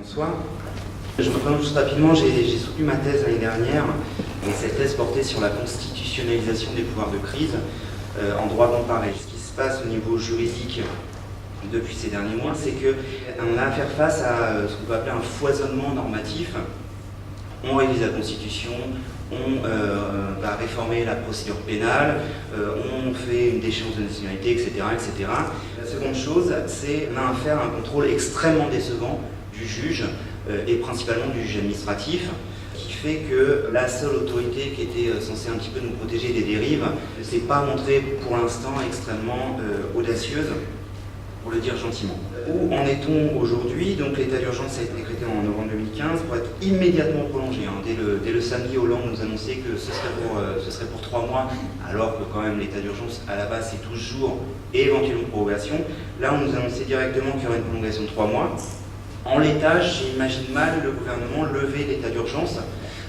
Bonsoir. Je me présente juste rapidement, j'ai soutenu ma thèse l'année dernière, et cette thèse portait sur la constitutionnalisation des pouvoirs de crise en droit comparé. Ce qui se passe au niveau juridique depuis ces derniers mois, c'est qu'on a à faire face à ce qu'on peut appeler un foisonnement normatif. On révise la Constitution, on va réformer la procédure pénale, on fait une déchéance de nationalité, etc., etc. La seconde chose, c'est qu'on a à faire un contrôle extrêmement décevant du juge et principalement du juge administratif, qui fait que la seule autorité qui était censée un petit peu nous protéger des dérives ne s'est pas montrée pour l'instant extrêmement audacieuse, pour le dire gentiment. Où en est-on aujourd'hui? Donc l'état d'urgence a été décrété en novembre 2015 pour être immédiatement prolongé. Dès le samedi, Hollande nous annonçait que ce serait pour 3 mois, alors que quand même l'état d'urgence à la base c'est 12 jours et éventuellement une prorogation. Là on nous annonçait directement qu'il y aurait une prolongation de 3 mois. En l'état, j'imagine mal le gouvernement lever l'état d'urgence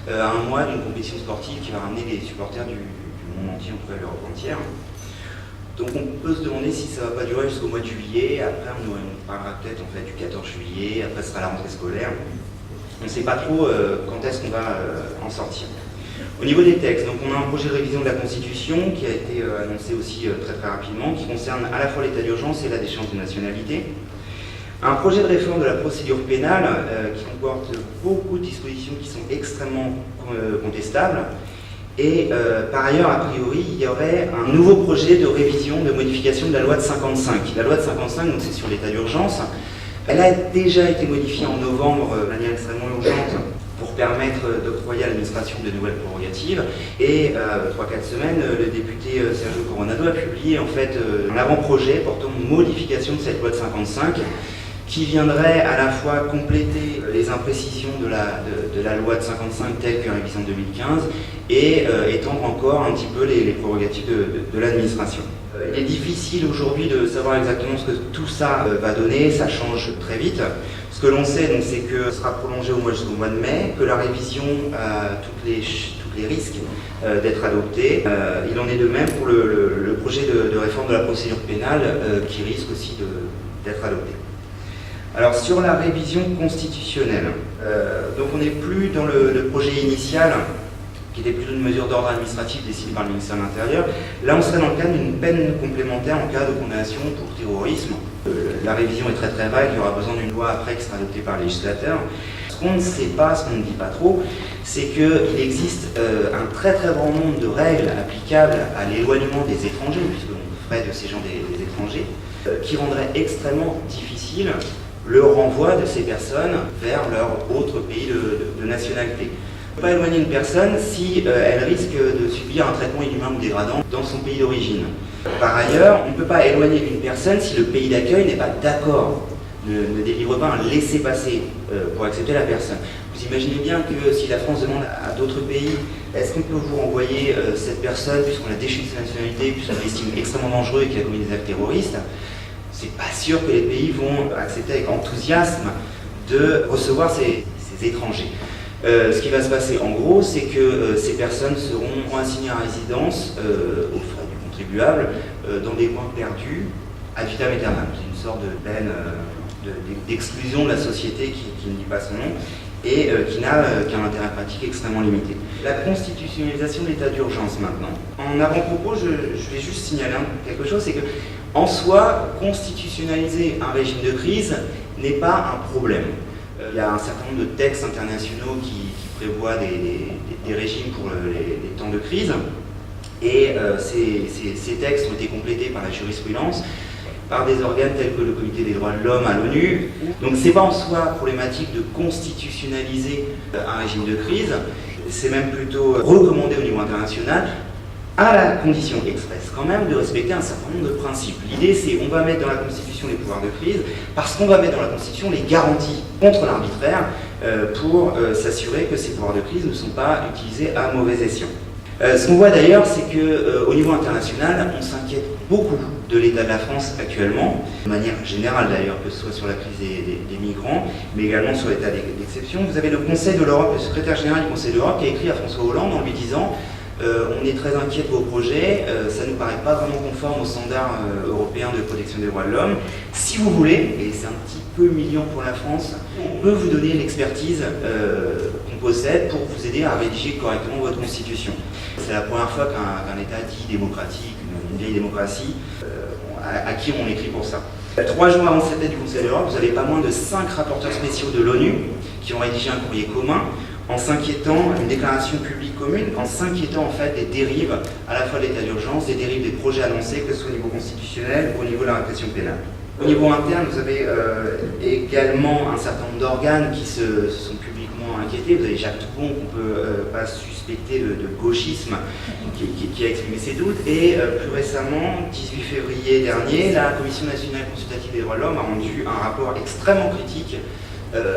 à un mois d'une compétition sportive qui va ramener les supporters du monde entier, en tout cas l'Europe entière. Donc on peut se demander si ça ne va pas durer jusqu'au mois de juillet. Après on parlera peut-être en fait du 14 juillet, après ce sera la rentrée scolaire. On ne sait pas trop quand est-ce qu'on va en sortir. Au niveau des textes, donc on a un projet de révision de la Constitution qui a été annoncé aussi très rapidement, qui concerne à la fois l'état d'urgence et la déchéance de nationalité. Un projet de réforme de la procédure pénale qui comporte beaucoup de dispositions qui sont extrêmement contestables. Et par ailleurs, a priori, il y aurait un nouveau projet de révision, de modification de la loi de 55. La loi de 55, donc c'est sur l'état d'urgence. Elle a déjà été modifiée en novembre de manière extrêmement urgente pour permettre d'octroyer à l'administration de nouvelles prérogatives. Et 3-4 semaines, le député Sergio Coronado a publié en fait un avant-projet portant modification de cette loi de 55 qui viendrait à la fois compléter les imprécisions de la loi de 55 telle que révisée en 2015 et étendre encore un petit peu les prérogatives de l'administration. Il est difficile aujourd'hui de savoir exactement ce que tout ça va donner, ça change très vite. Ce que l'on sait, c'est que ce sera prolongé jusqu'au mois de mai, que la révision a tous les risques d'être adoptée. Il en est de même pour le projet de réforme de la procédure pénale qui risque aussi d'être adopté. Alors sur la révision constitutionnelle, donc on n'est plus dans le projet initial qui était plutôt une mesure d'ordre administratif décidée par le ministère de l'Intérieur. Là on serait dans le cadre d'une peine complémentaire en cas de condamnation pour terrorisme. La révision est très vague, il y aura besoin d'une loi après qui sera adoptée par le législateur. Ce qu'on ne sait pas, ce qu'on ne dit pas trop, c'est qu'il existe un très grand nombre de règles applicables à l'éloignement des étrangers, puisque l'on ferait de ces gens des étrangers, qui rendraient extrêmement difficile le renvoi de ces personnes vers leur autre pays de nationalité. On ne peut pas éloigner une personne si elle risque de subir un traitement inhumain ou dégradant dans son pays d'origine. Par ailleurs, on ne peut pas éloigner une personne si le pays d'accueil n'est pas d'accord, ne délivre pas un laissez-passer pour accepter la personne. Vous imaginez bien que si la France demande à d'autres pays est-ce qu'on peut vous renvoyer cette personne puisqu'on l'a déchu de sa nationalité, puisqu'on l'estime extrêmement dangereux et qu'il a commis des actes terroristes, c'est pas sûr que les pays vont accepter avec enthousiasme de recevoir ces étrangers. Ce qui va se passer en gros, c'est que ces personnes seront assignées à résidence aux frais du contribuable dans des coins perdus ad vitam aeternam. C'est une sorte de peine d'exclusion de la société qui ne dit pas son nom et qui n'a qu'un intérêt pratique extrêmement limité. La constitutionnalisation de l'état d'urgence maintenant. En avant-propos, je vais juste signaler quelque chose, c'est que en soi, constitutionnaliser un régime de crise n'est pas un problème. Il y a un certain nombre de textes internationaux qui prévoient des régimes pour les temps de crise, et ces textes ont été complétés par la jurisprudence, par des organes tels que le Comité des droits de l'homme à l'ONU. Donc c'est pas en soi problématique de constitutionnaliser un régime de crise, c'est même plutôt recommandé au niveau international, à la condition expresse quand même de respecter un certain nombre de principes. L'idée c'est on va mettre dans la Constitution les pouvoirs de crise parce qu'on va mettre dans la Constitution les garanties contre l'arbitraire pour s'assurer que ces pouvoirs de crise ne sont pas utilisés à mauvais escient. Ce qu'on voit d'ailleurs, c'est qu'au niveau international, on s'inquiète beaucoup de l'état de la France actuellement, de manière générale d'ailleurs, que ce soit sur la crise des migrants, mais également sur l'état d'exception. Vous avez le Conseil de l'Europe, le secrétaire général du Conseil de l'Europe qui a écrit à François Hollande en lui disant On est très inquiet de vos projets, ça ne nous paraît pas vraiment conforme aux standards européens de protection des droits de l'homme. Si vous voulez, et c'est un petit peu humiliant pour la France, on peut vous donner l'expertise qu'on possède pour vous aider à rédiger correctement votre constitution. C'est la première fois qu'un État dit démocratique, une vieille démocratie, à qui on écrit pour ça. 3 jours avant cette date du Conseil de l'Europe, vous avez pas moins de 5 rapporteurs spéciaux de l'ONU qui ont rédigé un courrier commun en s'inquiétant, une déclaration publique commune, en s'inquiétant en fait des dérives à la fois de l'état d'urgence, des dérives des projets annoncés, que ce soit au niveau constitutionnel ou au niveau de la répression pénale. Au niveau interne, vous avez également un certain nombre d'organes qui se sont publiquement inquiétés. Vous avez Jacques Toubon, qu'on ne peut pas suspecter de gauchisme, qui a exprimé ses doutes. Et plus récemment, 18 février dernier, la Commission nationale consultative des droits de l'homme a rendu un rapport extrêmement critique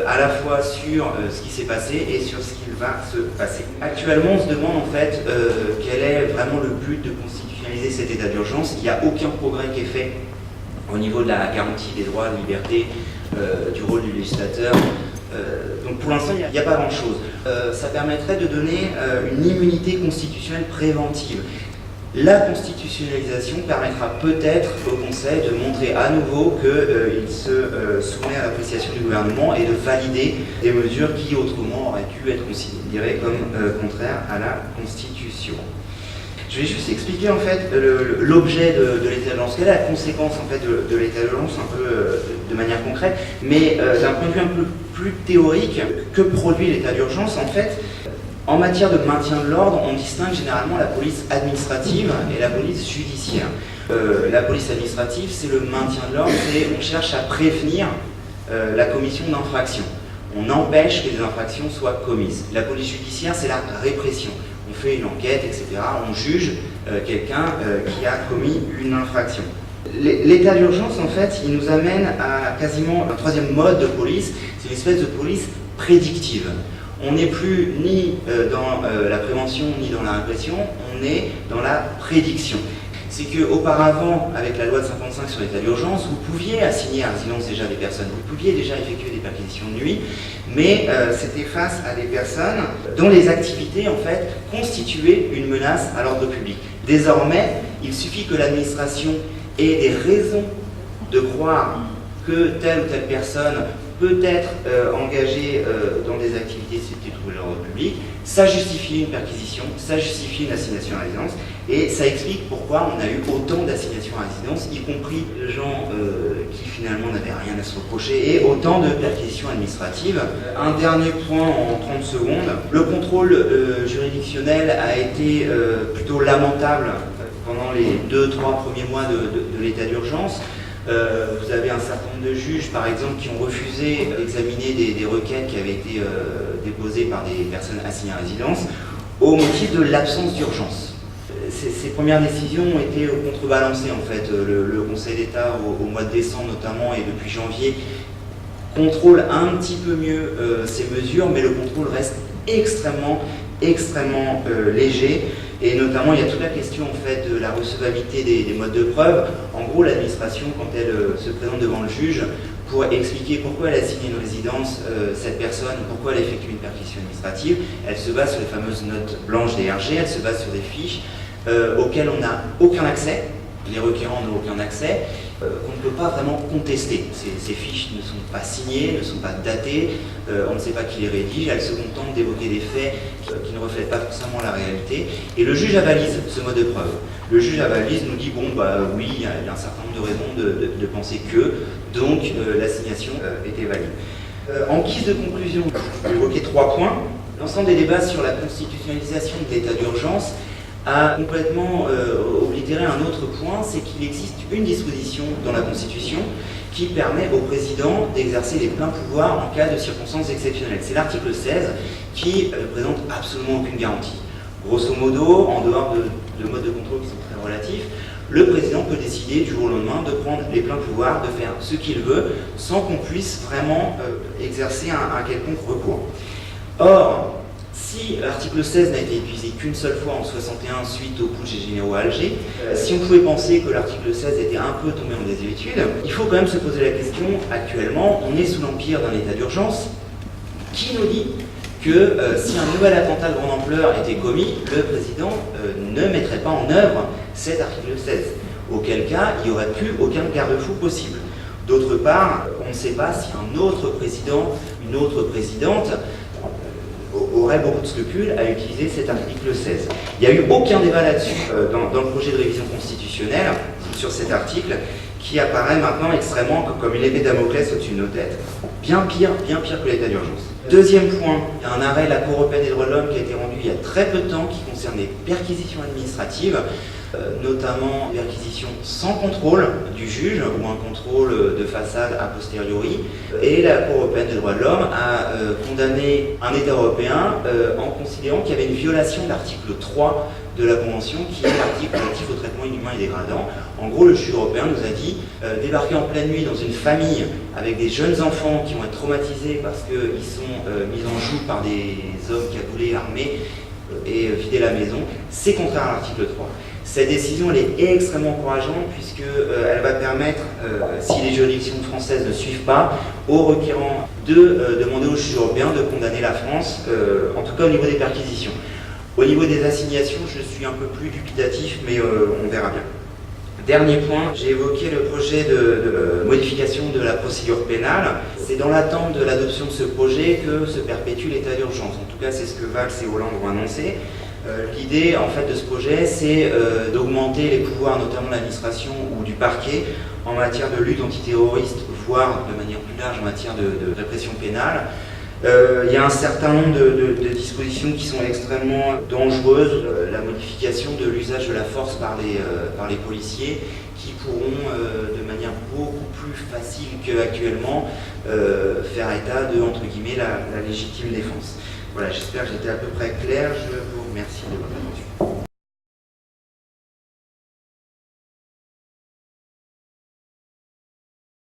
à la fois sur ce qui s'est passé et sur ce qu'il va se passer. Actuellement, on se demande en fait quel est vraiment le but de constitutionnaliser cet état d'urgence. Il n'y a aucun progrès qui est fait au niveau de la garantie des droits, de liberté, du rôle du législateur. Donc pour l'instant, il n'y a pas grand-chose. Ça permettrait de donner une immunité constitutionnelle préventive. La constitutionnalisation permettra peut-être au Conseil de montrer à nouveau qu'il se soumet à l'appréciation du gouvernement et de valider des mesures qui autrement auraient dû être considérées comme contraires à la Constitution. Je vais juste expliquer en fait l'objet de l'état d'urgence, quelle est la conséquence en fait de l'état d'urgence un peu de manière concrète, mais d'un point de vue un peu plus théorique. Que produit l'état d'urgence en fait? En matière de maintien de l'ordre, on distingue généralement la police administrative et la police judiciaire. La police administrative, c'est le maintien de l'ordre, on cherche à prévenir la commission d'infractions. On empêche que des infractions soient commises. La police judiciaire, c'est la répression. On fait une enquête, etc. On juge quelqu'un qui a commis une infraction. L'état d'urgence, en fait, il nous amène à quasiment un 3e mode de police, c'est une espèce de police prédictive. On n'est plus ni dans la prévention ni dans la répression, on est dans la prédiction. C'est qu'auparavant, avec la loi de 55 sur l'état d'urgence, vous pouviez assigner à résidence déjà des personnes, vous pouviez déjà effectuer des perquisitions de nuit, mais c'était face à des personnes dont les activités, en fait, constituaient une menace à l'ordre public. Désormais, il suffit que l'administration ait des raisons de croire que telle ou telle personne peut être engagé dans des activités susceptibles de trouver l'ordre public, ça justifie une perquisition, ça justifie une assignation à résidence, et ça explique pourquoi on a eu autant d'assignations à résidence, y compris de gens qui finalement n'avaient rien à se reprocher, et autant de perquisitions administratives. Un dernier point en 30 secondes, le contrôle juridictionnel a été plutôt lamentable pendant les 2-3 premiers mois de l'état d'urgence. Vous avez un certain nombre de juges, par exemple, qui ont refusé d'examiner des requêtes qui avaient été déposées par des personnes assignées à résidence au motif de l'absence d'urgence. Ces premières décisions ont été contrebalancées, en fait. Le Conseil d'État, au mois de décembre notamment, et depuis janvier, contrôle un petit peu mieux ces mesures, mais le contrôle reste extrêmement léger. Et notamment, il y a toute la question en fait, de la recevabilité des modes de preuve. En gros, l'administration, quand elle se présente devant le juge pour expliquer pourquoi elle a signé une résidence, cette personne, pourquoi elle a effectué une perquisition administrative, elle se base sur les fameuses notes blanches des RG, elle se base sur des fiches auxquelles on n'a aucun accès, les requérants n'ont aucun accès, qu'on ne peut pas vraiment contester. Ces fiches ne sont pas signées, ne sont pas datées, on ne sait pas qui les rédige, elles se contentent d'évoquer des faits qui ne reflètent pas forcément la réalité. Et le juge avalise ce mode de preuve. Le juge avalise nous dit, bon, bah oui, il y a un certain nombre de raisons de penser que, donc l'assignation était valide. En guise de conclusion, je vais évoquer 3 points. L'ensemble des débats sur la constitutionnalisation de l'état d'urgence a complètement oblitéré un autre point, c'est qu'il existe une disposition dans la Constitution qui permet au président d'exercer les pleins pouvoirs en cas de circonstances exceptionnelles. C'est l'article 16 qui ne présente absolument aucune garantie. Grosso modo, en dehors de modes de contrôle qui sont très relatifs, le président peut décider du jour au lendemain de prendre les pleins pouvoirs, de faire ce qu'il veut, sans qu'on puisse vraiment exercer un quelconque recours. Or, si l'article 16 n'a été utilisé qu'une seule fois en 61 suite au putsch généraux à Alger, si on pouvait penser que l'article 16 était un peu tombé en désuétude, il faut quand même se poser la question, actuellement, on est sous l'empire d'un état d'urgence. Qui nous dit que si un nouvel attentat de grande ampleur était commis, le président ne mettrait pas en œuvre cet article 16. Auquel cas, il n'y aurait plus aucun garde-fou possible. D'autre part, on ne sait pas si un autre président, une autre présidente aurait beaucoup de scrupules à utiliser cet article 16. Il n'y a eu aucun débat là-dessus dans le projet de révision constitutionnelle sur cet article qui apparaît maintenant extrêmement comme une épée de Damoclès au-dessus de nos têtes. Bien pire que l'état d'urgence. Deuxième point, il y a un arrêt de la Cour européenne des droits de l'homme qui a été rendu il y a très peu de temps qui concerne les perquisitions administratives, notamment perquisitions sans contrôle du juge ou un contrôle de façade a posteriori. Et la Cour européenne des droits de l'homme a condamné un État européen en considérant qu'il y avait une violation de l'article 3 de la Convention, qui est l'article relatif au traitement inhumain et dégradant. En gros, le juge européen nous a dit débarquer en pleine nuit dans une famille avec des jeunes enfants qui vont être traumatisés parce qu'ils sont mis en joue par des hommes cagoulés, armés, et vider la maison, c'est contraire à l'article 3. Cette décision elle est extrêmement encourageante puisqu'elle va permettre, si les juridictions françaises ne suivent pas, aux requérants de demander au juge européen de condamner la France, en tout cas au niveau des perquisitions. Au niveau des assignations, je suis un peu plus dubitatif, mais on verra bien. Dernier point, j'ai évoqué le projet de modification de la procédure pénale. C'est dans l'attente de l'adoption de ce projet que se perpétue l'état d'urgence. En tout cas, c'est ce que Valls et Hollande ont annoncé. L'idée en fait de ce projet, c'est d'augmenter les pouvoirs, notamment de l'administration ou du parquet, en matière de lutte antiterroriste, voire de manière plus large en matière de répression pénale. Il y a un certain nombre de dispositions qui sont extrêmement dangereuses. La modification de l'usage de la force par les policiers qui pourront, de manière beaucoup plus facile qu'actuellement, faire état de, entre guillemets, la légitime défense. Voilà, j'espère que j'étais à peu près clair. Je vous remercie de votre attention.